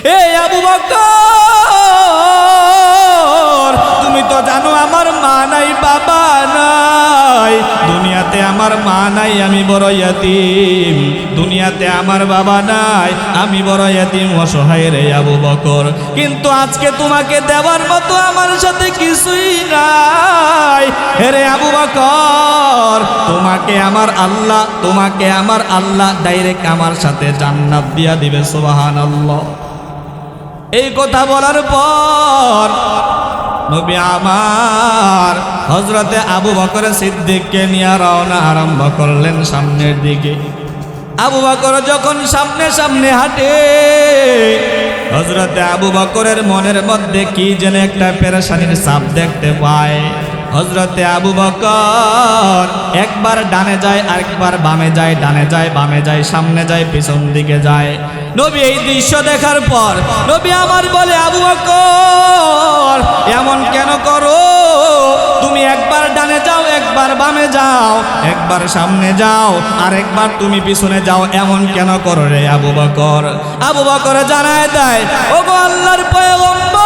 এ আবু বকর, তুমি তো জানো আমার মা নাই বাবা নাই, দুনিয়াতে আমার মা নাই, আমি বড় ইয়াতীম, দুনিয়াতে আমার বাবা নাই, আমি বড় ইয়াতীম অসহায় রে আবু বকর। কিন্তু আজকে তোমাকে দেওয়ার মতো আমার সাথে কিছুই নাই। হে আবু বকর, তোমাকে আমার আল্লাহ ডাইরেক্ট আমার সাথে জান্নাত দিয়া দিবে। সুবহানাল্লাহ। এই কথা বলার পর নবী আমার হযরতে আবু বকর সিদ্দিককে নিয়ে রওনা আরম্ভ করলেন সামনের দিকে। আবু বকর যখন সামনে সামনে হাঁটে, হযরতে আবু বকরের মনের মধ্যে কি যেন একটা পেরেশানির ছাপ দেখতে পায়। হযরতে আবু বকর একবার ডানে যায়, আরেকবার বামে যায়, ডানে যায়, বামে যায়, সামনে যায়, পিছন দিকে যায়। নবী এই দৃশ্য দেখার পর নবী আমার বলে, আবু বকর এমন কেন করো? তুমি একবার ডানে যাও, একবার বামে যাও, একবার সামনে যাও, আরেকবার তুমি পিছনে যাও, এমন কেন করো রে আবু বকর? আবু বকর জানায় দেয়, ওগো আল্লাহর পয়গম্বর,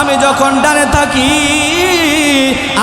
আমি যখন ডানে থাকি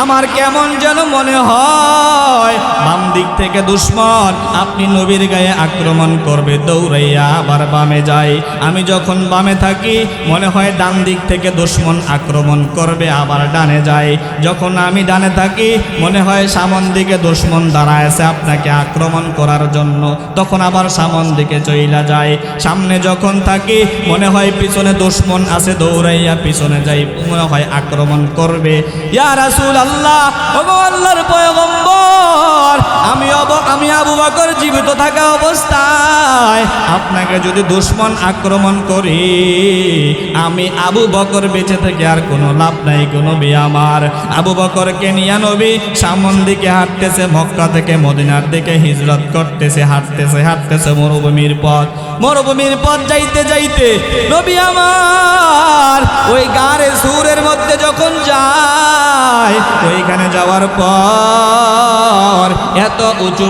আমার কেমন যেন মনে হয় বাম দিক থেকে দুশমন আপনি নবীর গায়ে আক্রমণ করবে, দৌড়াইয়া আবার বামে যাই। আমি যখন বামে থাকি মনে হয় ডান দিক থেকে দুশমন আক্রমণ করবে, আবার ডানে যাই। যখন আমি ডানে থাকি মনে হয় সামন দিকে দুশমন দাঁড়ায় আছে আপনাকে আক্রমণ করার জন্য, তখন আবার সামন দিকে চইলা যায়। সামনে যখন থাকি মনে হয় পিছনে দুশমন আছে, দৌড়াইয়া পিছনে যাই, মনে হয় আক্রমণ করবে। ইয়া রাসূলুল্লাহ, ওগো আল্লাহর পয়গম্বর, আমি আবু বকর জীবিত থাকা অবস্থায় আপনাকে যদি দুশমন আক্রমণ করি, আমি আবু বকর বেঁচে থেকে আর কোনো লাভ নাই গো নবী আমার। আবু বকরকে নিয়ে নবী সামন দিকে হাঁটতেছে, মক্কা থেকে মদিনার দিকে হিজরত করতেছে, হাঁটতেছে মরুভূমির পথ যাইতে যাইতে নবী আমার ওই গারে সুরের মধ্যে যখন যায়, ওইখানে যাওয়ার পর এত উঁচু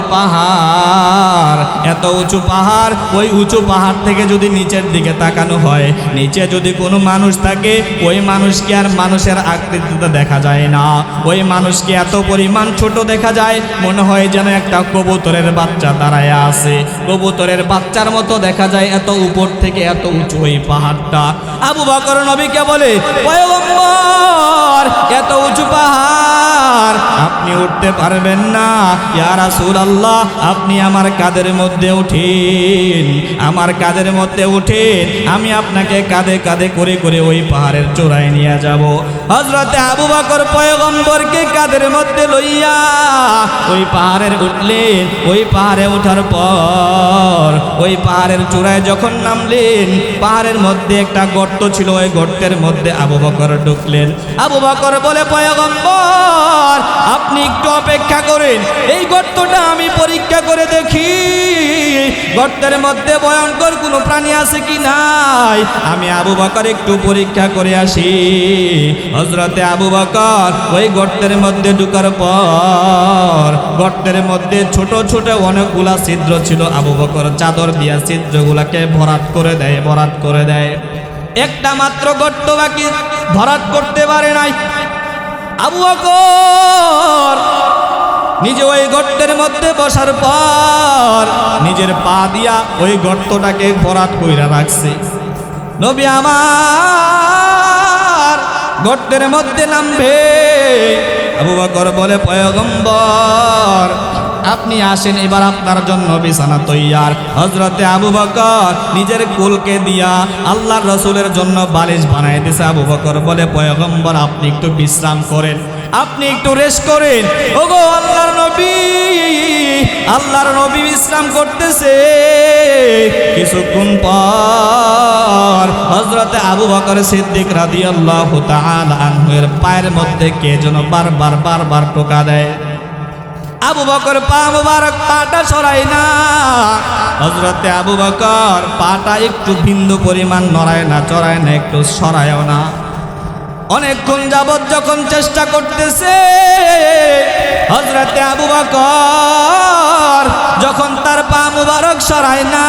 পাহাড়, ওই উঁচু পাহাড় থেকে যদি নিচের দিকে তাকানো হয়, নিচে যদি কোনো মানুষ থাকে, ওই মানুষকে আর মানুষের আকৃতিতে দেখা যায় না, ওই মানুষকে এত পরিমাণ ছোট দেখা যায়, মনে হয় যেন একটা কবুতরের বাচ্চা দাঁড়ায় আছে, কবুতরের বাচ্চার মতো দেখা যায়, এত উপর থেকে এত উঁচু ওই পাহাড়টা। আবু বকর নবীকে বলে, পয়গম্বর এত উঁচু পাহাড় আপনি উঠতে পারবেন না, ইয়া রাসূলুল্লাহ আপনি আমার কাঁধের মধ্যে উঠেন, আমার কাঁধের মধ্যে উঠেন, আমি আপনাকে কাঁধে কাঁধে করে করে ওই পাহাড়ের চূড়ায় নিয়ে যাব। হযরতে আবু বকর পয়গম্বরকে কাঁধের মধ্যে লইয়া ওই পাহাড়ের উঠলেন। ওই পাহাড়ে ওঠার পর ওই পাহাড়ের চূড়ায় যখন নামলেন, পাহাড়ের মধ্যে একটা গর্ত ছিল, ওই গর্তের মধ্যে আবু বকর ঢুকলেন। আবু বকর বলে, পয়গম্বর আপনি একটু অপেক্ষা করেন, এই গর্তটা আমি পরীক্ষা করে দেখি, গর্তের মধ্যে ভয়ঙ্কর কোনো প্রাণী আছে কি নাই, আমি আবু বকর একটু পরীক্ষা করে আসি। হযরতে আবু বকর ওই গর্তের মধ্যে ঢুকার পর গর্তের মধ্যে ছোট ছোট অনেকগুলা ছিদ্র ছিল, আবু বকর চাদর দিয়া ছিদ্রগুলাকে ভরাট করে দেয়। একটা মাত্র গর্ত বাকি ভরাট করতে পারে নাই। আবু বকর নিজে ওই গর্তের মধ্যে বসার পর নিজের পা দিয়া ওই গর্তটাকে ভরাট কইরা রাখছে। নবী আমার গর্তের মধ্যে নামবে। আবু বকর বলে, পয়গম্বর আপনি আসেন, এবার আপনার জন্য বিছানা তৈয়ার। হযরতে আবু বকর নিজের কুলকে দিয়া আল্লাহর রাসূলের জন্য বালিশ বানাই দিয়েছে। আবু বকর বলে, পয়গম্বর আপনি একটু বিশ্রাম করেন, আপনি একটু রেস্ট করেন। ওগো আল্লাহর নবী বিশ্রাম করতেছে। কিছুক্ষণ পর হযরতে আবু বকর সিদ্দিক রাদিয়াল্লাহু তাআলা আনহু এর পায়ের মধ্যে কে যেন বারবার টোকা দেয়। আবু বকর পা মুবারক পাটা সরায় না। হযরতে আবু বকর পাটা একটু বিন্দু পরিমাণ নড়ায় না, চড়ায় না, একটু সরায়ও না। অনেকক্ষণ যাবত যখন চেষ্টা করতেছে, হযরতে আবু বকর যখন তার পা মুবারক সরায় না,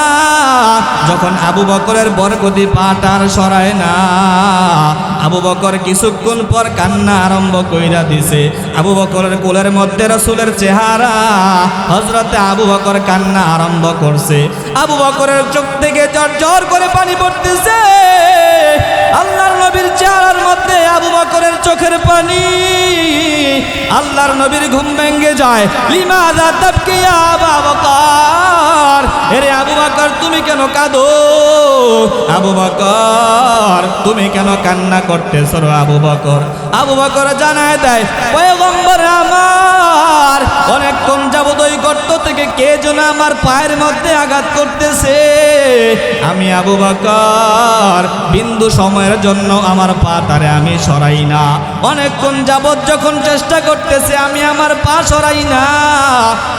যখন আবু বকরের বরকতি পাটার সরায় না, আবু বকর কিছুক্ষণ পর কান্না আরম্ভ কইরা দিছে। আবু বকরের কোলের মধ্যে রাসূলের চেহারা, হযরতে আবু বকর কান্না আরম্ভ করছে। আবু বকরের চোখ থেকে ঝরঝর করে পানি পড়তেছে। আল্লাহর নবীর চেহারার মধ্যে আবু বকরের চোখের পানি। আল্লাহর নবীর ঘুম ভেঙে যায়। লিমাযা তাবকি ইয়া আবু বকর, এরে আবু বকর তুমি কেন কাঁদো? আবু বকর তুমি কেন কান্না করতেছো? আবু বকর জানায় দেয়, পয়গম্বর আমার, অনেকক্ষণ যাবত ওই গর্ত থেকে কে যেন আমার পায়ের মধ্যে আঘাত করতেছে। আমি আবু বকর বিন্দু সময়ের জন্য আমার পাটারে আমি সরাই না। অনেকক্ষণ যাবত যখন চেষ্টা করতেছে আমি আমার পা সরাই না।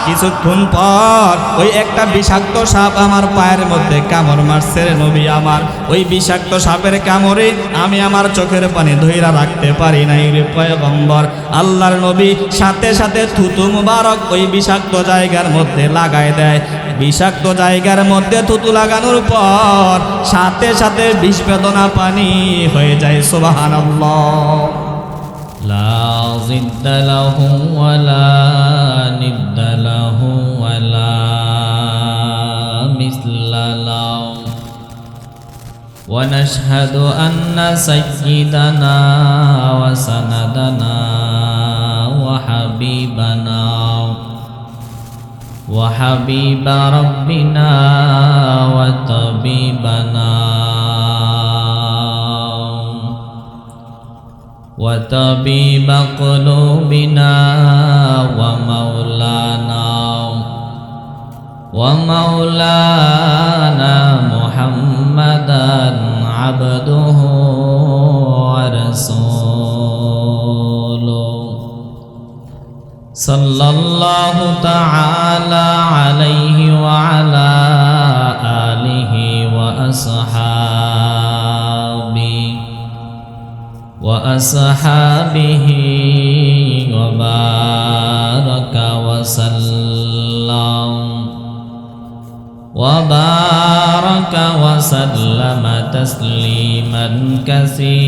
কিছুক্ষণ পর ওই একটা বিষাক্ত সাপ আমার পায়ের মধ্যে কামড় মারছে রে নবী আমার। ওই বিষাক্ত সাপের কামড়ে আমি আমার চোখের পানি ধইরা রাখতে পারি নাই রে পয়গম্বর। আল্লাহর নবী সাথে সাথে থুতু মুবারক ওই বিষাক্ত জায়গার মধ্যে লাগায় দেয়। বিষাক্ত জায়গার মধ্যে থুতু লাগানোর পর সাথে সাথে বিষ বেদনা পানি হয়ে যায়। সুবহানাল্লাহ। লা জিদ্দা লাহু ওয়ালা নিদ্দা লাহু ওয়ালা মিসলা লাহু ওয়া নাশহাদু আন্না সাইয়্যিদানা ওয়া সানাদানা ওয়া হাবিবানা ওয়া হাবিবা রাব্বিনা ওয়া তাবিবানা وطبيب قلوبنا ومولانا محمدا عبده ورسوله صلى الله تعالى عليه وعلى آله وأصحابه وبارك وسلم تسليما كثيرا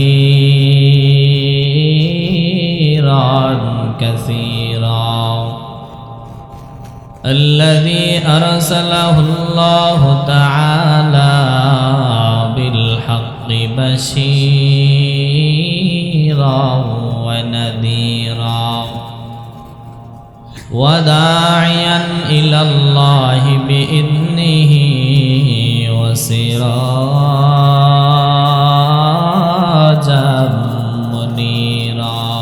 الذي أرسله الله تعالى بالحق بشيرا ونذيرا وداعيا إلى الله بإذنه وسراجا منيرا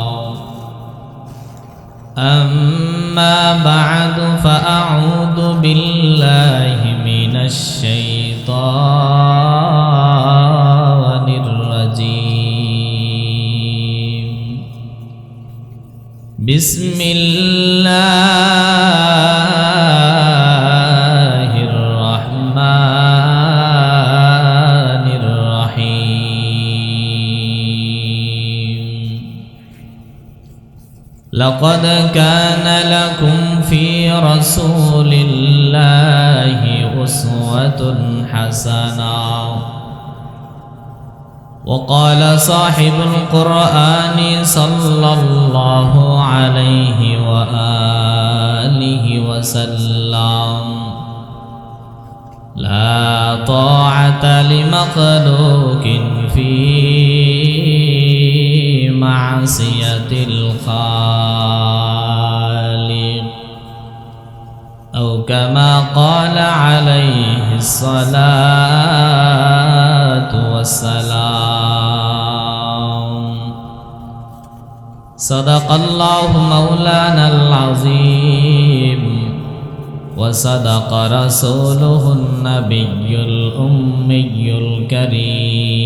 أما بعد فأعوذ بالله من الشيطان الرجيم بسم الله الرحمن الرحيم لقد كان لكم في رسول الله أسوة حسنة وقال صاحب القرآن صلى الله عليه وآله وسلم لا طاعة لمخلوق في معصية الخالق أو كما قال عليه الصلاة والسلام صدق الله مولانا العظيم وصدق رسوله النبي الأمي الكريم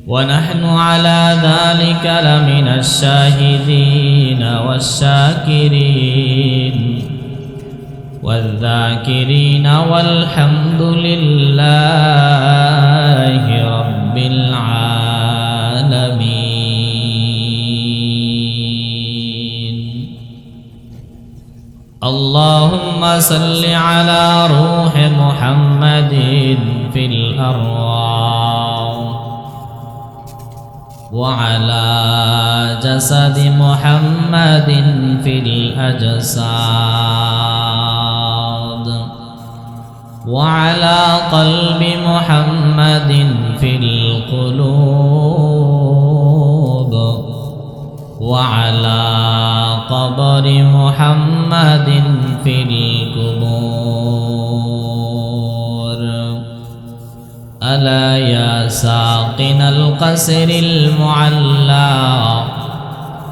ونحن على ذلك لمن الشاهدين والشاكرين والذاكرين والحمد لله رب العالمين اللهم صل على روح محمد في الأرواح وعلى جسد محمد في الأجساد وعلى قلب محمد في القلوب وعلى قبر محمد في القبور ألا يا ساقنا القصر المعلى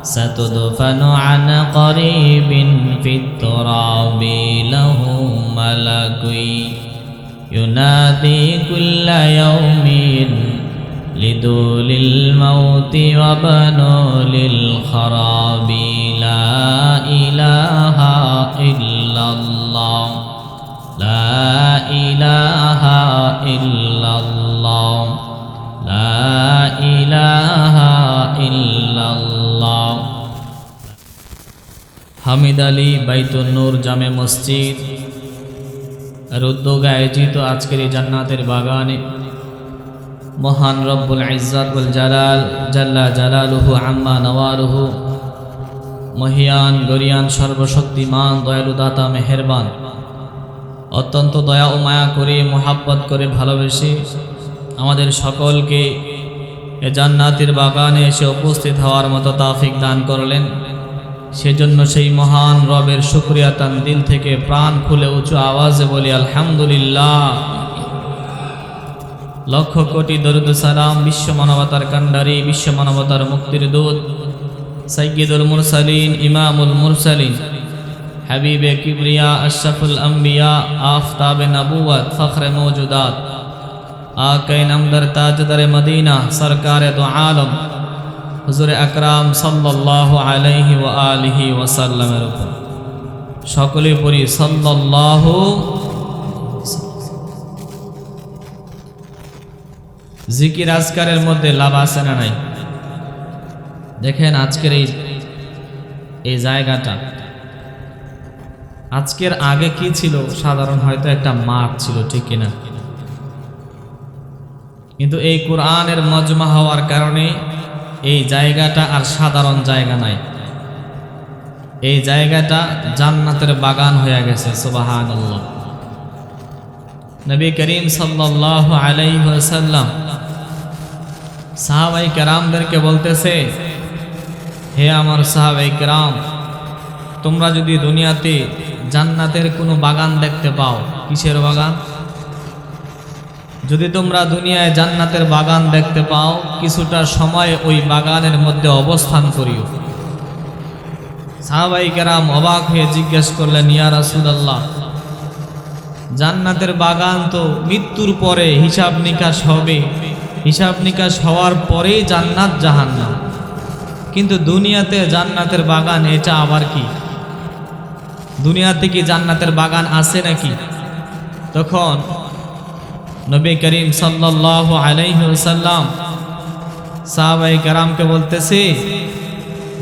ستدفن عن قريب في التراب له ملك ينادي كل يوم لدول الموت وبنوا للخراب لا إله إلا الله لا إله إلا الله لا إله إلا الله হামিদ আলী বাইতুন নূর জামে মসজিদ এর উদ্যোগে আয়োজিত আজকের এই জান্নাতের বাগানে মহান রব্বুল ইজ্জত ওয়াল জালাল জাল্লা জালালুহু আম্মা নওয়ালুহু মহিয়ান গরিয়ান সর্বশক্তিমান দয়ালু দাতা মেহেরবান অত্যন্ত দয়া ও মায়া করে মোহাব্বত করে ভালোবেসে আমাদের সকলকে এ জান্নাতের বাগানে এসে উপস্থিত হওয়ার মতো তৌফিক দান করলেন। সেজন্য সেই মহান রবের শুকরিয়া তান দিল থেকে প্রাণ খুলে উঁচু আওয়াজে বলি আলহামদুলিল্লাহ। লক্ষ কোটি দরুদ সালাম বিশ্ব মানবতার কান্ডারি বিশ্ব মানবতার মুক্তির দূত সাইয়্যিদুল মুরসালিন ইমামুল মুরসালিন হাবিবে কিবরিয়া আশরাফুল আম্বিয়া আফতাবে নবুয়ত ফখরে মওজুদাত আকায়ে নামদার তাজদারে মদিনা সরকারে দু আলম হুজুরে আকরাম সাল্লাল্লাহু আলাইহি ওয়া আলিহি ওয়াসাল্লামের উপর সকলে পড়ি সাল্লাল্লাহু। জিকির আজকারের মধ্যে লাভ আছে না নাই? দেখেন আজকের এই জায়গাটা, আজকের আগে কি ছিল? সাধারণ হয়তো একটা মাঠ ছিল, ঠিক কিনা? কিন্তু এই কোরআনের মজমা হওয়ার কারণে এই জায়গাটা আর সাধারণ জায়গা নাই, এই জায়গাটা জান্নাতের বাগান হয়ে গেছে। সুবহানাল্লাহ। নবী করিম সাল্লাল্লাহু আলাইহি ওয়াসাল্লাম সাহাবাই কেরামদেরকে বলতেছে, হে আমার সাহাবাই কেরাম, তোমরা যদি দুনিয়াতে জান্নাতের কোনো বাগান দেখতে পাও, কিসের বাগান? যদি তোমরা দুনিয়ায় জান্নাতের বাগান দেখতে পাও, কিছুটা সময় ওই বাগানের মধ্যে অবস্থান করিও। সাহাবাই কেরাম অবাক হয়ে জিজ্ঞেস করলেন, ইয়া রাসূলুল্লাহ, জান্নাতের বাগান তো মৃত্যুর পরে হিসাব নিকাশ হবে, হিসাব নিকাশ হওয়ার পরেই জান্নাত জাহান্নাম, কিন্তু দুনিয়াতে জান্নাতের বাগান এটা আবার কি? দুনিয়াতে কি জান্নাতের বাগান আছে নাকি? তখন নবী করিম সাল্লাল্লাহু আলাইহি ওয়াসাল্লাম সাহাবায়ে কেরামকে বলতেছে,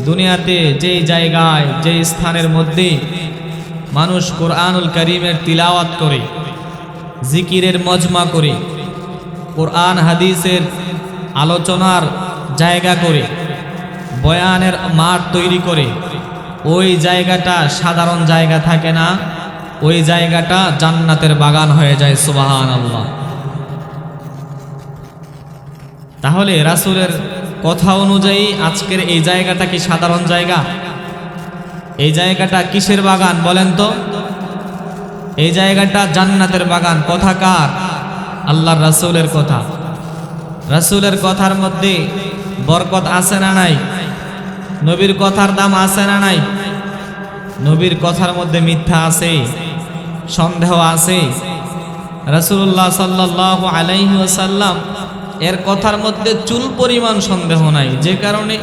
দুনিয়াতে যেই জায়গায় যেই স্থানের মধ্যে মানুষ কোরআনুল কারীমের তিলাওয়াত করে, জিকিরের মজমা করে, কোরআন হাদিসের আলোচনার জায়গা করে, বয়ানের মাঠ তৈরি করে, ওই জায়গাটা সাধারণ জায়গা থাকে না, ওই জায়গাটা জান্নাতের বাগান হয়ে যায়। সুবহানাল্লাহ। তাহলে রাসূলের কথা অনুযায়ী আজকের এই জায়গাটা কি সাধারণ জায়গা? এই জায়গাটা কিসের বাগান বলেন তো? এই জায়গাটা জান্নাতের বাগান। কথা কার? আল্লাহর রাসূলের কথা। রাসূলের কথার মধ্যে বরকত আছে না নাই? নবীর কথার দাম আছে না নাই? নবীর কথার মধ্যে মিথ্যা আছে, সন্দেহ আছে? রাসূলুল্লাহ সাল্লাল্লাহু আলাইহি ওয়াসাল্লাম এর কথার মধ্যে চুল পরিমাণ সন্দেহ নাই, যে কারণে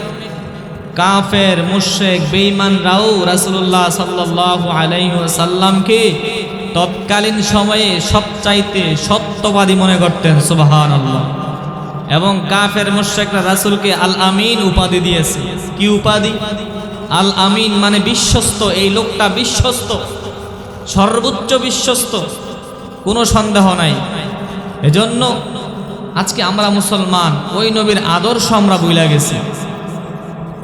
কাফের মুশরিক বেঈমানরাও রাসূলুল্লাহ সাল্লাল্লাহু আলাইহি ওয়াসাল্লামকে তৎকালীন সময়ে সবচাইতে সত্যবাদী মনে করতেন। সুবহানাল্লাহ। এবং কাফের মুশরিকরা রাসূলকে আল আমিন উপাধি দিয়েছে। কি উপাধি? আল আমিন মানে বিশ্বস্ত, এই লোকটা বিশ্বস্ত। সর্বোচ্চ বিশ্বস্ত, কোনো সন্দেহ নাই। এজন্য আজকে আমরা মুসলমান ওই নবীর আদর্শ আমরা ভুলে গেছি।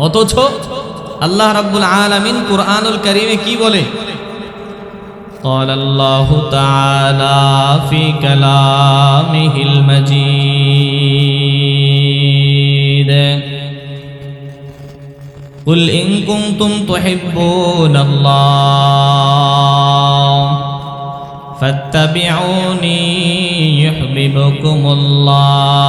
অথচ আল্লাহ রাব্বুল আলামিন কুরআনুল কারীমে কি বলে? قال الله تعالى في كلامه المجيد قل إن كنتم تحبون الله فاتبعوني يحببكم الله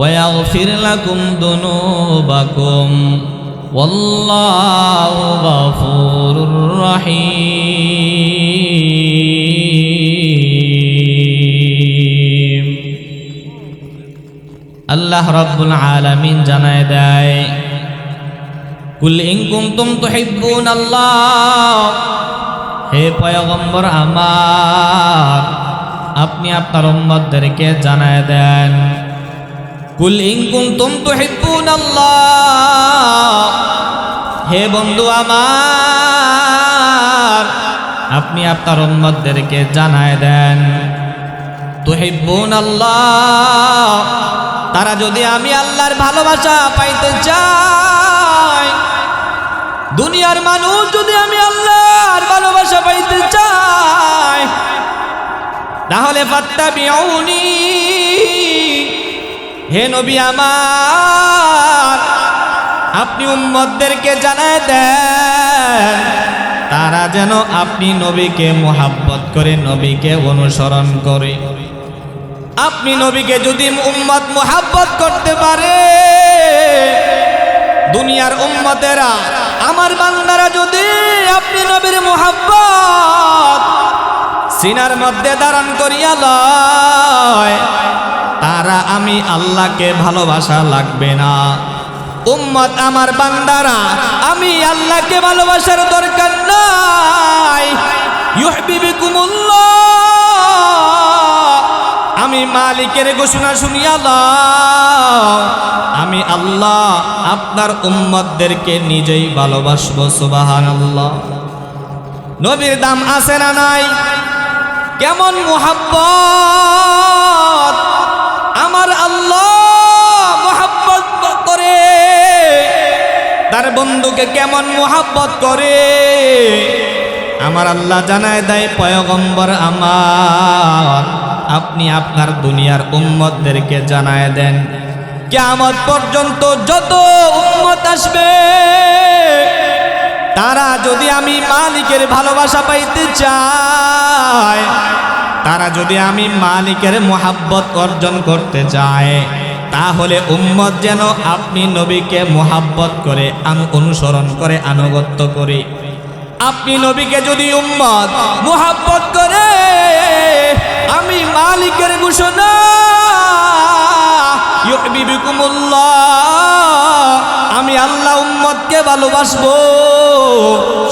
ويغفر لكم ذنوبكم والله غفور رحيم। আল্লাহ রাব্বুল আলামিন জানায় দেয়, কুল ইন কুনতুম তুহিব্বুনাল্লাহ, হে পয়গম্বর আমার, আপনি আপনার উম্মতদেরকে জানায় দেন, কুল ইন কুনতুম তুহিব্বুনাল্লাহ, হে বন্ধু আমার, আপনি আপনার উম্মতদেরকে জানায় দেন, তুহিব্বুনাল্লাহ, তারা যদি আমি আল্লাহর ভালোবাসা পাইতে চায়, দুনিয়ার মানুষ যদি আমি আল্লাহর ভালোবাসা পাইতে চায়, তাহলে ফাত্তাবিউনি, হে নবী আমার, আপনি উম্মতদেরকে জানায় দেন, তারা যেন আপনি নবীকে মুহাব্বত করে, নবীকে অনুসরণ করে। আপনি নবীকে যদি উম্মত মুহাব্বত করতে পারে, দুনিয়ার উম্মতেরা, আমার বান্দারা যদি আপনি নবীর মুহাব্বত সিনার মধ্যে ধারণ করিয়া লয়, তারা আমি আল্লাহকে ভালোবাসা লাগবে না। উম্মত আমার বান্দারা, আমি আল্লাহকে ভালোবাসার দরকার নাই। ইউহিব্বুকুমুল্লাহ, আমি মালিকের ঘোষণা শুনিয়া দাও, আমি আল্লাহ আপনার উম্মতদেরকে নিজেই ভালোবাসবো। সুবহানাল্লাহ। নবীর দাম আছে না নাই? কেমন মুহাব্বত আমার আল্লাহ মুহাব্বত করে, তার বন্ধুকে কেমন মুহাব্বত করে আমার আল্লাহ জানায় দেয়, পয়গম্বর আমার, আপনি আপনার দুনিয়ার উম্মতদেরকে জানায় দেন, কিয়ামত পর্যন্ত যত উম্মত আসবে, তারা যদি আমি মালিকের ভালোবাসা পাইতে চায়, তারা যদি আমি মালিকের মুহাব্বত অর্জন করতে চায়, তাহলে উম্মত যেন আপনি নবীকে মুহাব্বত করে, অনুসরণ করে, আনুগত্য করে। আপনি নবীকে যদি উম্মত মুহাব্বত করে, আমি মালিকের ঘোষণা, ইউহিব্বুকুমুল্লাহ, আমি আল্লাহ উম্মতকে ভালোবাসবো।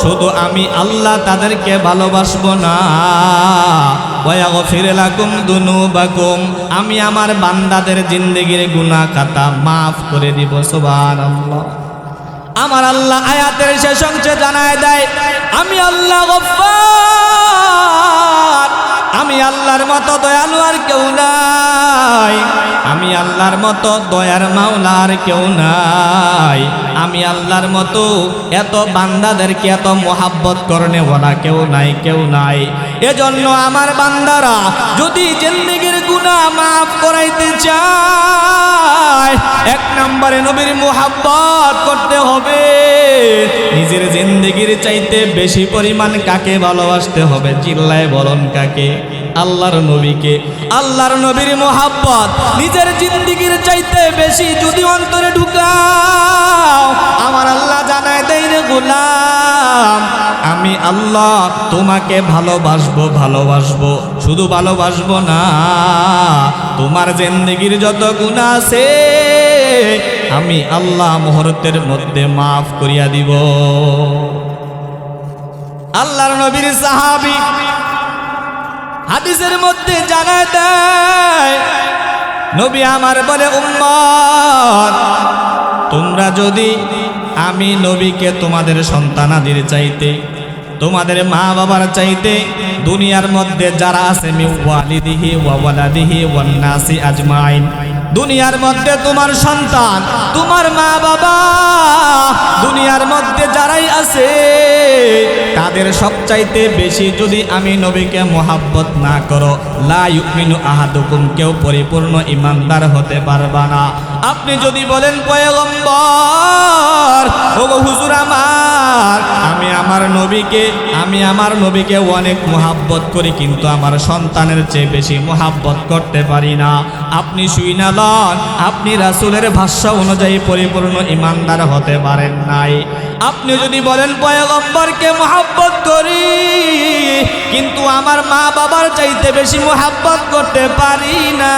শুধু আমি আল্লাহ তাদেরকে ভালোবাসবো না, ওয়াগফির লাকুম যুনুবাকুম, আমি আমার বান্দাদের জিন্দেগির গুনাহ খাতা মাফ করে দিব। সুবহানাল্লাহ। আমার আল্লাহ আয়াতের শেষ অংশে জানায় দেয়, আমি আল্লাহ গফফার, আমি আল্লাহর মতো দয়ালু আর কেউ নাই, আমি আল্লাহর মতো দয়ার মাওলা আর কেউ নাই, আমি আল্লাহর মতো এত বান্দাদেরকে এত মোহাব্বত করনে ওলা কেউ নাই, কেউ নাই। এজন্য আমার বান্দারা যদি জিন্দেগির গুনাহ মাফ করাইতে চায়, এক নম্বরে নবীর মোহাব্বত করতে হবে। নিজের জিন্দেগির চাইতে বেশি পরিমাণ কাকে ভালোবাসতে হবে? চিল্লায় বলুন কাকে? আল্লাহর নবীকে। আল্লাহর নবীর মোহাব্বত নিজের জিন্দেগির চাইতে বেশি যদি অন্তরে ঢুকাও, আমার আল্লাহ জানায় দেয়, রে গোলাম, আমি আল্লাহ তোমাকে ভালোবাসবো, ভালোবাসবো, শুধু ভালোবাসবো না, তোমার জিন্দেগির যত গুনাহ আছে আমি আল্লাহ মুহূর্তের মধ্যে মাফ করিয়া দিব। আল্লাহর নবীর সাহাবী হাদিসের মধ্যে জানায় দেয়, নবী আমার বলে, উম্মত, তোমরা যদি আমি নবীকে তোমাদের সন্তানাদির চাইতে তোমাদের মা বাবার চাইতে দুনিয়ার মধ্যে যারা আছে মিওয়ালিদিহি ওয়া ওয়ালাদিহি ওয়ান নাসি আজমাইন, দুনিয়ার মধ্যে তোমার সন্তান, তোমার মা বাবা, দুনিয়ার মধ্যে যারাই আছে তাদের সবচাইতে বেশি যদি আমি নবীকে মোহাব্বত না করো, লা ইউমিনু আহাদুকুম, কেউ পরিপূর্ণ ইমানদার হতে পারবা না। আপনি যদি বলেন পয়গম্বর, ওগো হুজুর আমার, আমি আমার নবীকে অনেক মোহাব্বত করি, কিন্তু আমার সন্তানের চেয়ে বেশি মোহাব্বত করতে পারি না, আপনি শুইনা লন, আপনি রাসূলের ভাষ্য অনুযায়ী পরিপূর্ণ ইমানদার হতে পারেন নাই। আপনি যদি বলেন পয়গম্বরকে মোহাব্বত করি, কিন্তু আমার মা বাবার চাইতে বেশি মোহাব্বত করতে পারি না,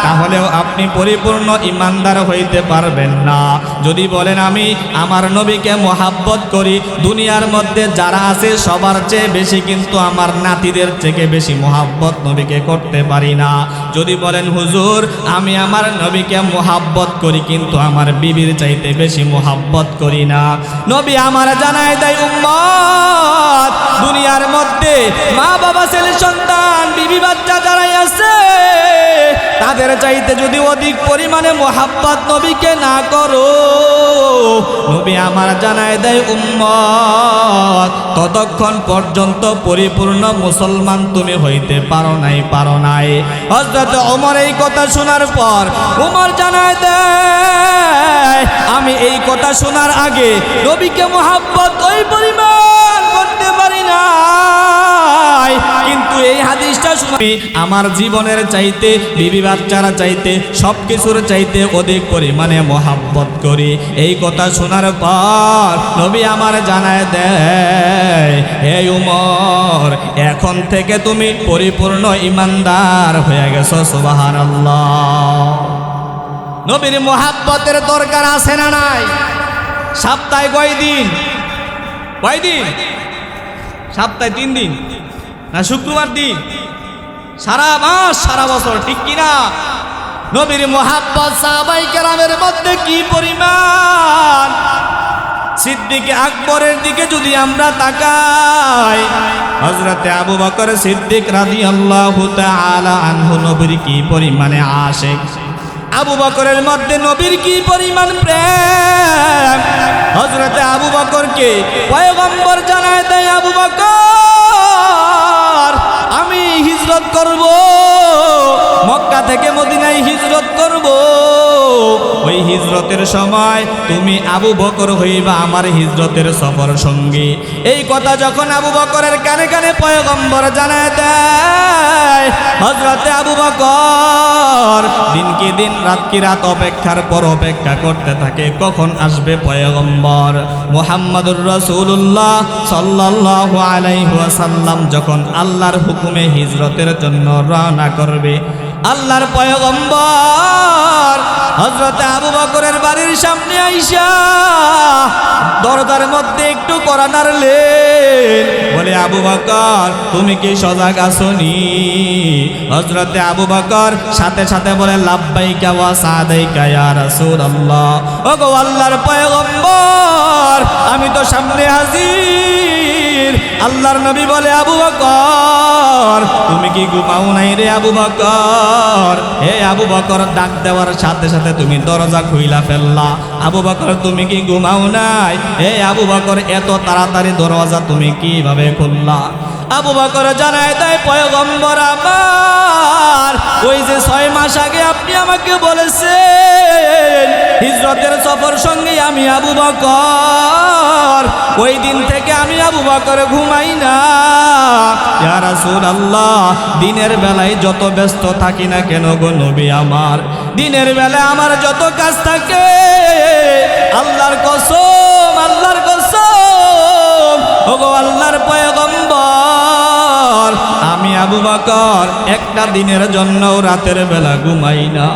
তাহলেও আপনি পরিপূর্ণ ইমানদার হইতে পারবেন না। যদি বলেন আমি আমার নবীকে মোহাব্বত করি, দুনিয়ার মধ্যে যারা আছে সবার চেয়ে বেশি, কিন্তু আমার নাতিদের থেকে বেশি মোহাব্বত নবীকে করতে পারি না। যদি বলেন হুজুর আমি আমার নবীকে মোহাব্বত করি, কিন্তু আমার বিবির চাইতে বেশি মোহাব্বত করি না, নবী আমার জানায় দেয় উম্মত, দুনিয়ার মধ্যে মা বাবা ছেলে সন্তান বিবি বাচ্চা যারাই আছে তাদের চাইতে যদি অধিক পরিমাণে মোহাব্বত নবীকে না করো, নবী আমার জানায় দেয় উম্মত, ততক্ষণ পর্যন্ত পরিপূর্ণ মুসলমান তুমি হইতে পারো নাই। হযরত ওমর এই কথা শোনার পর ওমর জানায় দেয়, আমি এই কথা শোনার আগে নবীকে মোহাব্বত ওই পরিমাণ করতে পারি নাই, কিন্তু এই হাদিসটা শুনে আমার জীবনের চাইতে বিবি বাচ্চারা চাইতে সব কিছুর চাইতে অধিক পরিমাণে মোহাব্বত করি। এই কথা শোনার পর নবী আমার জানায় দেয়, হে উমর, এখন থেকে তুমি পরিপূর্ণ ইমানদার হয়ে গেছো। সুবহানাল্লাহ। নবীর মোহাব্বতের দরকার আছে না নাই? সপ্তাহে কয় দিন? সপ্তাহে 3 দিন না শুক্রবার দিন? সারা মাস সারা বছর, ঠিক কিনা? নবীর মোহাব্বত সাহাবায়ে কেরামের মধ্যে কি পরিমাণ! সিদ্দিক আকবরের দিকে যদি আমরা তাকাই, হযরতে আবু বকর সিদ্দিক রাদিয়াল্লাহু তাআলা আনহু নবীর কি পরিমাণে আশিক, আবু বকরের মধ্যে নবীর কি পরিমাণ প্রেম। হযরতে আবু বকরকে পয়গম্বর জানায় দেয়, আবু বকর আমি হিজরত করব, মক্কা থেকে মদিনায় হিজরত করব, ওই হিজরতের সময় তুমি আবু বকর হইবা আমার হিজরতের সফর সঙ্গী। এই কথা যখন আবু বকরের কানে কানে পয়গম্বর জানায় দেয়, হযরতে আবু বকর দিন কি দিন রাত কি রাত অপেক্ষার পর অপেক্ষা করতে থাকে, কখন আসবে পয়গম্বর মুহাম্মদুর রাসূলুল্লাহ সাল্লাল্লাহু আলাইহি ওয়াসাল্লাম যখন আল্লাহর হুকুমে হিজরতের জন্য রওনা করবে। আল্লাহর পয়গম্বর হযরতে আবু বকরের বাড়ির সামনে আইসা দরজার মধ্যে একটু কড়া নাড়লেন, বলে আবু বকর তুমি কি সজাগ আসনি? হযরতে আবু বকর সাথে সাথে বলে লাব্বাইকা ওয়া সাদাইকা ইয়া রাসূলুল্লাহ। ওগো আল্লাহর পয়গম্বর আমি তো সামনে হাজির। আল্লাহর নবী বলে আবু বকর তুমি কি ঘুমাও নাই রে আবু বকর? হে আবু বকর ডাক দেওয়ার সাথে সাথে তুমি দরজা খুইলা ফেললা। আবু বকর তুমি কি ঘুমাও নাই? হে আবু বকর এত তাড়াতাড়ি দরজা তুমি কিভাবে খুললা? আবু বকর জানায় দেয়, পয়গম্বর আমার ওই যে 6 মাস আগে আপনি আমাকে বলেছেন হিজরতের সফর সঙ্গে আমি আবু বকর, ওই দিন থেকে আমি আবু বকর ঘুমাই না। ইয়া রাসূলুল্লাহ দিনের বেলায় যত ব্যস্ত থাকি না কেন গো নবী আমার, দিনের বেলায় আমার যত কাজ থাকে, আল্লাহর কসম আল্লাহর কসম ওগো আল্লাহর পয়গম্বর আমি আবু বকর একটা দিনের জন্য রাতের বেলা ঘুমাই না।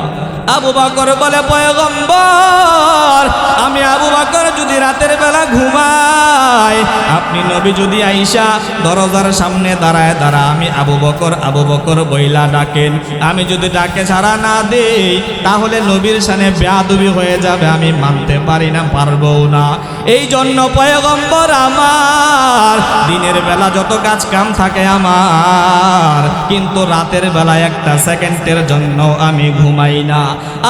আবু বকর বলে পয়গম্বর, আমি আবু বকর যদি রাতের বেলা ঘুমাই, আপনি নবী যদি আইসা দরজার সামনে দাঁড়ায় আমি আবু বকর বইলা ডাকেন, আমি যদি ডাকে সাড়া না দেই তাহলে নবীর সামনে বেয়াদবি হয়ে যাবে, আমি মানতে পারি না, পারবো না। এই জন্য পয়গম্বর আমার দিনের বেলা যত কাজ কাম থাকে আমার, কিন্তু রাতের বেলা একটা সেকেন্ডের জন্য আমি ঘুমাই না।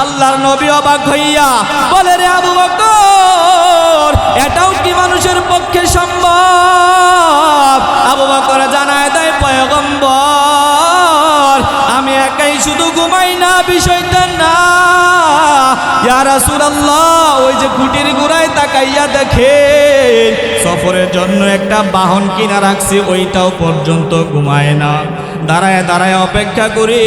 আল্লাহর নবী অবাক হইয়া বলে, রে আবু বকর, এটাও কি মানুষের পক্ষে সম্ভব? আবু বকর জানায় দেয়, পয়গম্বর, আমি একাই শুধু ঘুমাই না, বিষয়টা না। ইয়া রাসূলুল্লাহ, ওই যে কুটির গুড়ায় তাকাইয়া দেখে সফরের জন্য একটা বাহন কিনা রাখছি, ওইটাও পর্যন্ত ঘুমায় না। দাঁড়ায় অপেক্ষা করি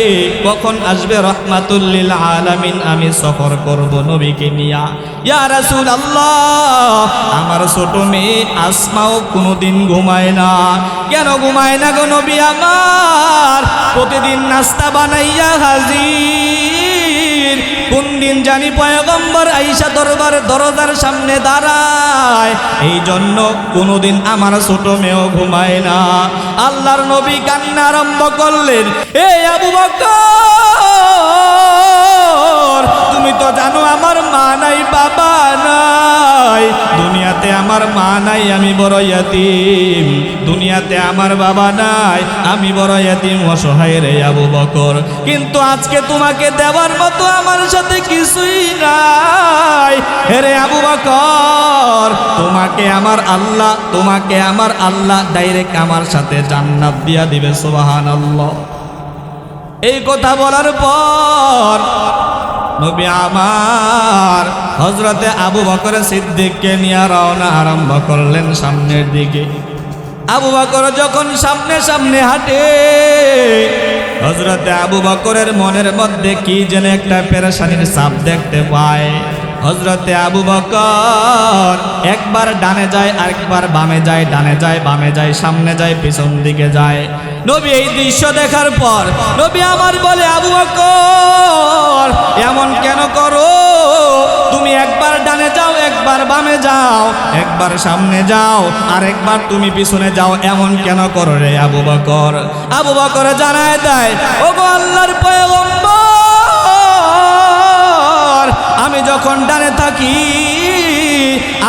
কখন আসবে রহমাতুল লিল আলামিন, আমি সফর করব নবীকে নিয়া। ইয়া রাসূলুল্লাহ, আমার ছোট মেয়ে আসমাও কোনোদিন ঘুমায় না। কেন ঘুমায় না গো নবী আমার? প্রতিদিন নাস্তা বানাইয়া হাজির। কোন দিন জানি পয়গম্বর আইসা দরজার সামনে দাঁড়ায়, এই জন্য কোনোদিন আমার ছোট মেয়েও ঘুমায় না। আল্লাহর নবী কান্না আরম্ভ করলেন, এ আবু বকর, তুমি তো জানো আমার মা নাই, বাবা নাই, দুনিয়াতে আমার মা নাই, আমি বড় ইয়াতীম, দুনিয়াতে আমার বাবা নাই, আমি বড় ইয়াতীম, অসহায় রে আবু বকর। কিন্তু আজকে তোমাকে দেওয়ার মতো আমার সাথে কিছুই নাই। হে আবু বকর, তোমাকে আমার আল্লাহ ডাইরেক্ট আমার সাথে জান্নাত দিয়া দিবে, সুবহানাল্লাহ। এই কথা বলার পর নবী আমার হযরতে আবু বকর সিদ্দিককে নিয়ে রওনা আরম্ভ করলেন সামনের দিকে। আবু বকর যখন সামনে হাঁটে, হযরতে আবু বকরের মনের মধ্যে কি যেন একটা পেরেশানির ছাপ দেখতে পায়। হযরতে আবু বকর একবার ডানে যায়, আরেকবার বামে যায়, ডানে যায়, বামে যায়, সামনে যায়, পিছন দিকে যায়। নবী এই দৃশ্য দেখার পর নবী আমার বলে, আবু বকর, এমন কেন করো? তুমি একবার ডানে যাও, একবার বামে যাও, একবার সামনে যাও, আর একবার তুমি পিছনে যাও, এমন কেন করো রে আবু বকর? আবু বকর জানায় দেয়, ওগো আল্লাহর পয়গম্বর, আমি যখন ডানে থাকি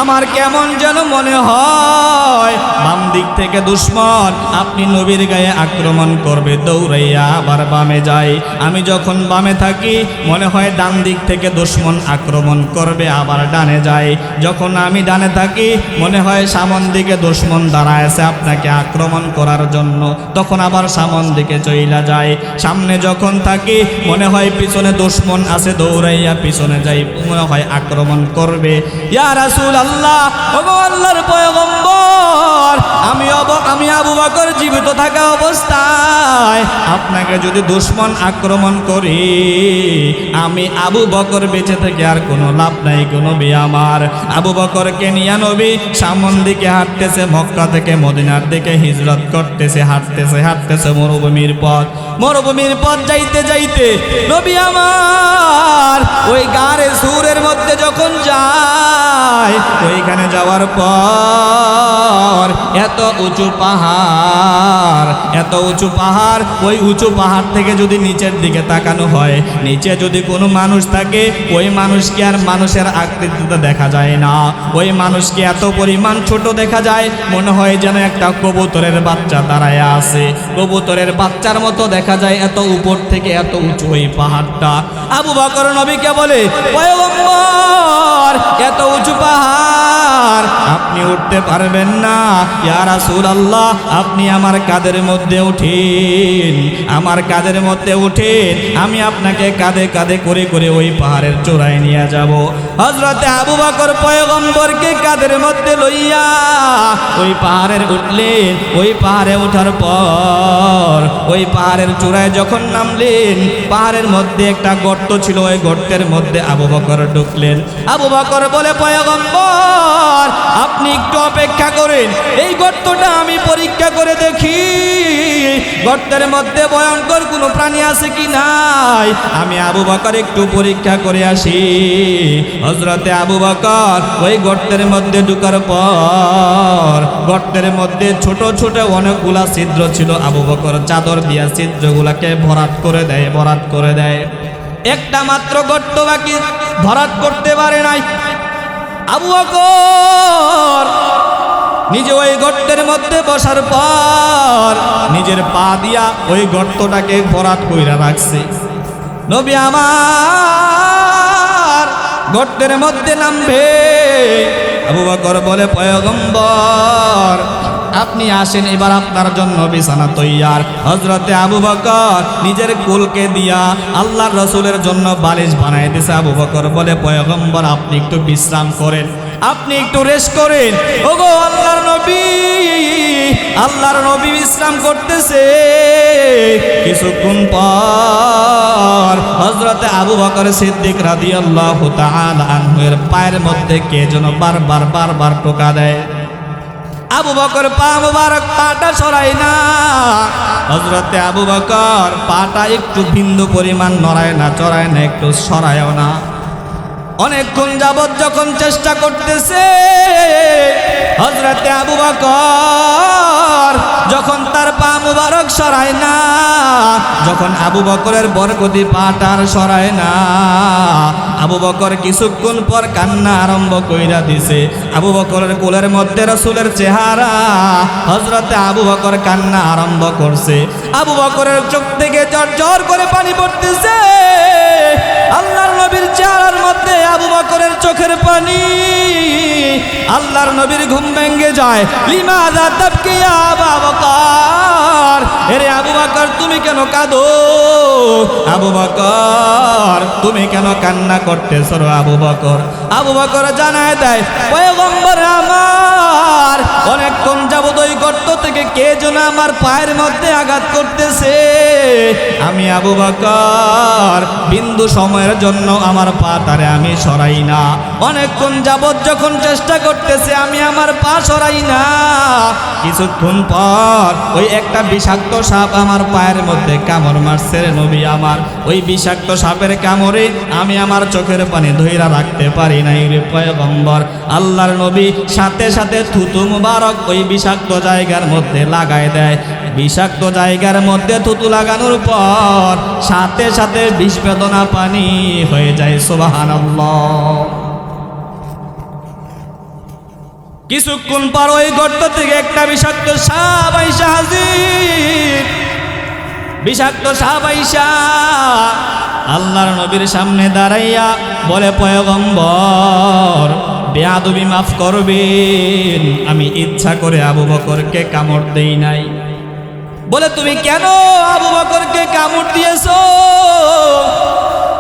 আমার কেমন যেন মনে হয় বাম দিক থেকে দুশমন আপনি নবীর গায়ে আক্রমণ করবে, দৌড়াইয়া আবার বামে যাই। আমি যখন বামে থাকি মনে হয় ডান দিক থেকে দুশমন আক্রমণ করবে, আবার ডানে যাই। যখন আমি ডানে থাকি মনে হয় সামন দিকে দুশমন দাঁড়ায় আছে আপনাকে আক্রমণ করার জন্য, তখন আবার সামন দিকে চইলা যায়। সামনে যখন থাকি মনে হয় পিছনে দুশমন আছে, দৌড়াইয়া পিছনে যাই, মনে হয় আক্রমণ করবে। ইয়া রাসূলুল্লাহ, ওগো আল্লাহর পয়গম্বর, আমি আবু বকর জীবিত থাকা অবস্থায় আপনাকে যদি দুশমন আক্রমণ করি, আমি আবু বকর বেঁচে থেকে আর কোনো লাভ নাই গো নবী আমার। আবু বকরকে নিয়ে নবী সামন দিকে হাঁটতেছে, মক্কা থেকে মদিনার দিকে হিজরত করতেছে, হাঁটতেছে মরুভূমির পথ যাইতে নবী আমার ওই গারে সুরের মধ্যে যখন যায়, ওইখানে যাওয়ার পর এত উঁচু পাহাড়, ওই উঁচু পাহাড় থেকে যদি নিচের দিকে তাকানো হয়, নিচে যদি কোনো মানুষ থাকে, ওই মানুষকে আর মানুষের আকৃতিতে দেখা যায় না। ওই মানুষকে এত পরিমাণ ছোট দেখা যায়, মনে হয় যেন একটা কবুতরের বাচ্চা দাঁড়ায় আছে, কবুতরের বাচ্চার মতো দেখা যায়, এত উপর থেকে এত উঁচু ওই পাহাড়টা। আবু বকর নবীকে বলে, পয়গম্বর, এত উঁচু পাহাড় আপনি উঠতে পারবেন না। ইয়া রাসূলুল্লাহ, আপনি আমার কাঁধের মধ্যে উঠেন, আমি আপনাকে কাঁধে করে ওই পাহাড়ের চূড়ায় নিয়ে যাব। হযরতে আবু বকর পয়গম্বরকে কাঁধের মধ্যে লইয়া ওই পাহাড়ের উঠলেন। ওই পাহাড়ে ওঠার পর ওই পাহাড়ের চূড়ায় যখন নামলেন, পাহাড়ের মধ্যে একটা গর্ত ছিল, ওই গর্তের মধ্যে আবু বকর ঢুকলেন। আবু বকর বলে, পয়গম্বর, আপনি একটু অপেক্ষা করেন, এই গর্তটা আমি পরীক্ষা করে দেখি গর্তের মধ্যে ভয়ঙ্কর কোনো প্রাণী আছে কি নাই। আমি আবু বকর একটু পরীক্ষা করে আসি। হযরতে আবু বকর ওই গর্তের মধ্যে ঢোকার পর গর্তের মধ্যে ছোট ছোট অনেকগুলা ছিদ্র ছিল। আবু বকর চাদর দিয়া ছিদ্রগুলাকে ভরাট করে দেয়, ভরাট করে দেয়। একটা মাত্র গর্ত বাকি ভরাট করতে পারে নাই। আবু বকর নিজে ওই গর্তের মধ্যে বসার পর নিজের পা দিয়া ওই গর্তটাকে ভরাট কইরা রাখছে। নবী আমার গর্তের মধ্যে নামবে। আবু বকর বলে, পয়গম্বর আপনি আসেন, এবার আপনার জন্য বিছানা তৈয়ার। হযরতে আবু বকর নিজের কুলকে দিয়া আল্লাহর রাসূলের জন্য বালিশ বানায় দিয়েছে। আবু বকর বলে, পয়গম্বর আপনি একটু বিশ্রাম করেন, আপনি একটু রেস্ট করেন। ওগো আল্লাহর নবী, আল্লাহর নবী বিশ্রাম করতেছে। কিছুক্ষণ পর হযরতে আবু বকর সিদ্দিক রাদিয়াল্লাহু তাআলা আনহু এর পায়ের মধ্যে কে যেন বারবার টোকা দেয়। আবু বকর পা মুবারক পাটা সরায় না। হযরতে আবু বকর পাটা একটু বিন্দু পরিমাণ নড়ায় না, চড়ায় না, একটু সরায়ও না। অনেকক্ষণ যাবত যখন চেষ্টা করতেছে, হযরতে আবু বকর যখন তার পা মুবারক সরায় না, যখন আবু বকরের বরকতি পাটার সরায় না, আবু বকর কিছুক্ষণ পর কান্না আরম্ভ কইরা দিছে। আবু বকরের কোলের মধ্যে রাসূলের চেহারা, হযরতে আবু বকর কান্না আরম্ভ করছে। আবু বকরের চোখ থেকে ঝরঝর করে পানি পড়তেছে। আল্লাহর নবীর চেহারার মধ্যে আবু বকরের চোখের পানি। আল্লাহর নবীর ঘুম ভেঙে যায়। লিমাযা তাবকি ইয়া আবু বকর, এরে আবু বকর তুমি কেন কাঁদো? আবু বকর তুমি কেন কান্না করতেছো? আবু বকর জানায় দেয়, পয়গম্বর আমার অনেকক্ষণ যাবত ওই গর্ত থেকে কে যেন আমার পায়ের মধ্যে আঘাত করতেছে। আমি আবু বকর বিন্দু সময়ের জন্য আমার পাটারে আমি সরাই না। অনেকক্ষণ যাবত যখন চেষ্টা করতেছে আমি আমার পা সরাই না। কিছুক্ষণ পর ওই একটা বিষাক্ত সাপ আমার পায়ের মধ্যে কামড় মারছে রে নবী আমার। ওই বিষাক্ত সাপের কামড়ে আমি আমার চোখের পানি ধইরা রাখতে পারি নাই রে পয়গম্বর। আল্লাহর নবী সাথে সাথে থুতু মুবারক ওই বিষাক্ত জায়গার মধ্যে লাগায় দেয়। বিষাক্ত জায়গার মধ্যে থুতু লাগানোর পর সাথে সাথে বিষ বেদনা পানি হয়ে যায়। সুবহানাল্লাহ। কিছুক্ষণ পর ওই গর্ত থেকে একটা বিষাক্ত সাপ আইসা হাজির। বিষাক্ত সাপ আইসা আল্লাহর নবীর সামনে দাঁড়াইয়া বলে, পয়গম্বর বেয়াদবি মাফ করবেন, আমি ইচ্ছা করে আবু বকরকে কামড় দেই নাই। বলে, তুমি কেন আবু বকরকে কামড় দিয়েছো?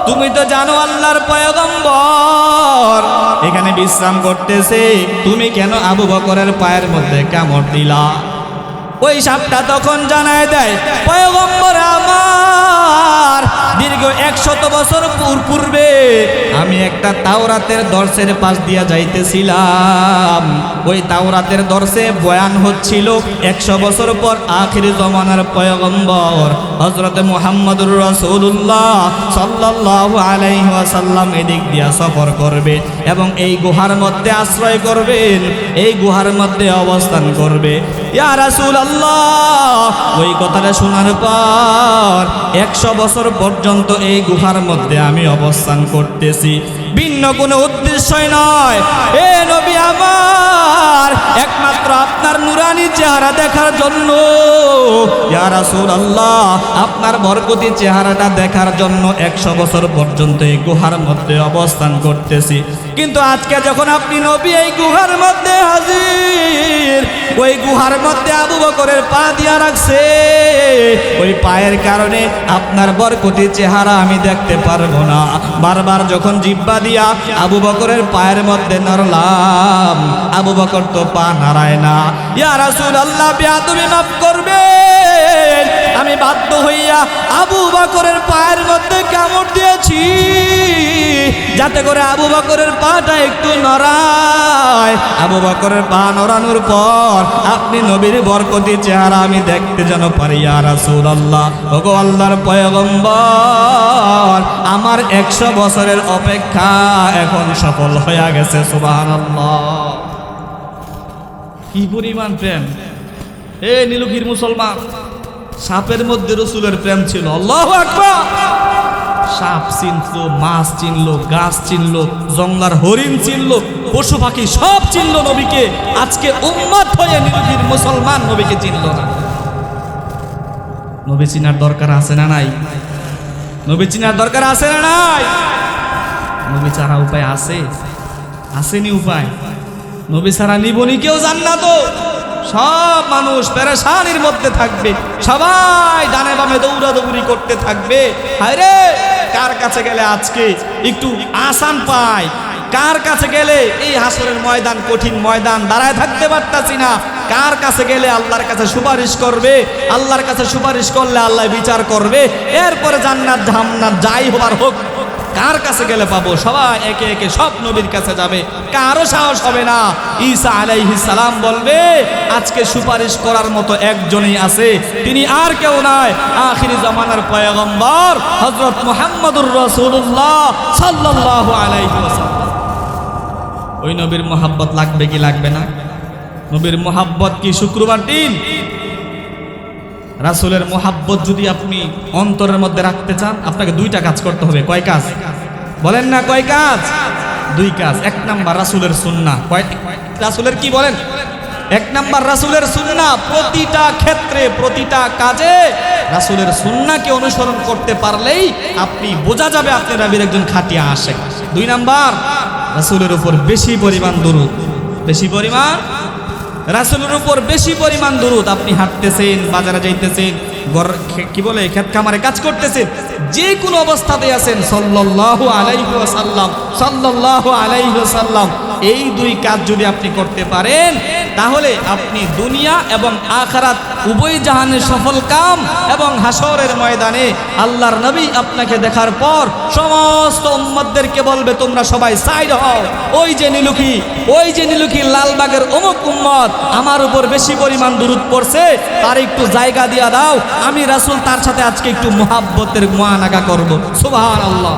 তুমি তো জানো আল্লাহর পয়গম্বর এখানে বিশ্রাম করতেছে, তুমি কেন আবু বকরের পায়ের মধ্যে কামড় দিলা? ওই সাপটা তখন জানায় দেয়, পয়গম্বর আমার দীর্ঘ 100 বছর পূর্বে আমি একটা তাওরাতের দর্শের পাশ দিয়া যাইতেছিলাম। ওই তাওরাতের দর্শে বয়ান হচ্ছিল 100 বছর পর আখির জমানার পয়গম্বর হযরত মুহাম্মদুর রাসূলুল্লাহ সাল্লাল্লাহু আলাইহি ওয়াসাল্লাম এদিক দিয়া সফর করবে এবং এই গুহার মধ্যে আশ্রয় করবেন, এই গুহার মধ্যে অবস্থান করবে। ইয়া রাসূলুল্লাহ, ওই কথাটা শোনার পর 100 বছর পর্যন্ত এই গুহার মধ্যে আমি অবস্থান করতেছি, ভিন্ন কোনো উদ্দেশ্যই নয়। এ নবী আমার, একমাত্র আপনার নুরানি চেহারা দেখার জন্য। ইয়া রাসূলুল্লাহ, আপনার বরকতি চেহারাটা দেখার জন্য 100 বছর পর্যন্ত এই গুহার মধ্যে অবস্থান করতেছি। কিন্তু আজকে যখন আপনি নবী এই গুহার মধ্যে হাজির, ওই গুহার মধ্যে আবু বকরের পা দিয়া রাখছে, ওই পায়ের কারণে আপনার বরকতি চেহারা আমি দেখতে পারবো না। বারবার যখন জিহ্বা দিয়া আবু বকরের পায়ের মধ্যে নড়লাম, আবু বকর তো পা নাড়ায় না। ইয়া রাসূলুল্লাহ, বেয়াদবি মাফ করবেন, আমি বাধ্য হইয়া আবু বকরের পায়ের মধ্যে কামড় দিয়েছি। যাতে করে আবু বকরের পাটা একটু নড়ায়। আবু বকরের পা নড়ানোর পর আপনি নবীর বরকতি চেহারা আমি দেখতে যেন পারি। ইয়া রাসূলুল্লাহ, ওগো আল্লাহর পয়গম্বর, আমার 100 বছরের অপেক্ষা এখন সফল হয়ে গেছে। সুবহানাল্লাহ। কি পরিমাণ প্রেম! এ নীলক্ষীর মুসলমান, সাপের মধ্যে রসুলের প্রেম ছিল। আল্লাহু আকবার। সাপ চিনলো, মাছ চিনলো, গাছ চিনলো, জঙ্গলার হরিণ চিনলো, পশু পাখি সব চিনলো নবীকে। আজকে উম্মত হয়ে নীলক্ষীর মুসলমান নবীকে চিনলো না। নবী চিনার দরকার আছে না নাই? নবী চিনার দরকার আছে না নাই? নবী ছাড়া উপায় আছে? আসেনি উপায়? নবী ছাড়া নিবনি কেউ জান্নাত? সব মানুষ পেরেশানির মধ্যে থাকবে, সবাই ডানে বামে দৌড়াদৌড়ি করতে থাকবে। হায়রে, কার কাছে গেলে আজকে একটু আসান পায়? কার কাছে গেলে এই হাসরের ময়দান কঠিন ময়দান, দাঁড়ায় থাকতে পারতাছি না? কার কাছে গেলে আল্লাহর কাছে সুপারিশ করবে? আল্লাহর কাছে সুপারিশ করলে আল্লাহ বিচার করবে, এরপরে জান্নাত জাহান্নাত যাই হবার হোক, কার কাছে গেলে পাবো? সবাই একে একে সব নবীর কাছে যাবে, কারো সাহস হবে না। ঈসা আলাইহিস সালাম বলবে, আজকে সুপারিশ করার মতো একজনই আছে, তিনি আর কেউ নয়, আখিরি জামানার পয়গম্বর হযরত মুহাম্মদুর রাসূলুল্লাহ সাল্লাল্লাহু আলাইহি ওয়াসাল্লাম। ওই নবীর মোহাব্বত লাগবে কি লাগবে না? নবীর মোহাব্বত কি শুক্রবার দিন? রাসূলের মোহাব্বত যদি আপনি অন্তরের মধ্যে রাখতে চান, আপনাকে 2টা কাজ করতে হবে। কয় কাজ বলেন না? কয় কাজ? 2 কাজ। 1 নাম্বার রাসূলের সুন্নাহ। কয় রাসূলের কি বলেন? 1 নাম্বার রাসূলের সুন্নাহ। প্রতিটা ক্ষেত্রে, প্রতিটা কাজে রাসূলের সুন্নাহকে অনুসরণ করতে পারলেই আপনি বোঝা যাবে আপনি নবীর একজন খাঁটিয়া আশিক। 2 নাম্বার রাসূলের উপর বেশি পরিমাণ দুরূদ। বেশি পরিমাণ রাসূলের উপর বেশি পরিমাণ দুরূদ। আপনি হাঁটতেছেন, বাজারে যাইতেছেন, কি বলে ক্ষেত খামারে কাজ করতেছেন, যে কোনো অবস্থাতে আছেন, সাল্লাল্লাহু আলাইহি ওয়াসাল্লাম, সাল্লাল্লাহু আলাইহি ওয়াসাল্লাম, এই 2 কাজ যদি আপনি করতে পারেন, তাহলে আপনি দুনিয়া এবং আখিরাত উভয় জাহানের সফল কাম। এবং হাসরের ময়দানে আল্লাহর নবী আপনাকে দেখার পর সমস্ত উম্মতদেরকে বলবে, তোমরা সবাই সাইড হও, ওই যে নীলক্ষী লালবাগের অমুক উম্মত আমার উপর বেশি পরিমাণ দুরূদ পড়ছে, তার একটু জায়গা দিয়া দাও, আমি রাসূল তার সাথে আজকে একটু মুহাব্বতের মুআনাকা করব। সুবহানাল্লাহ।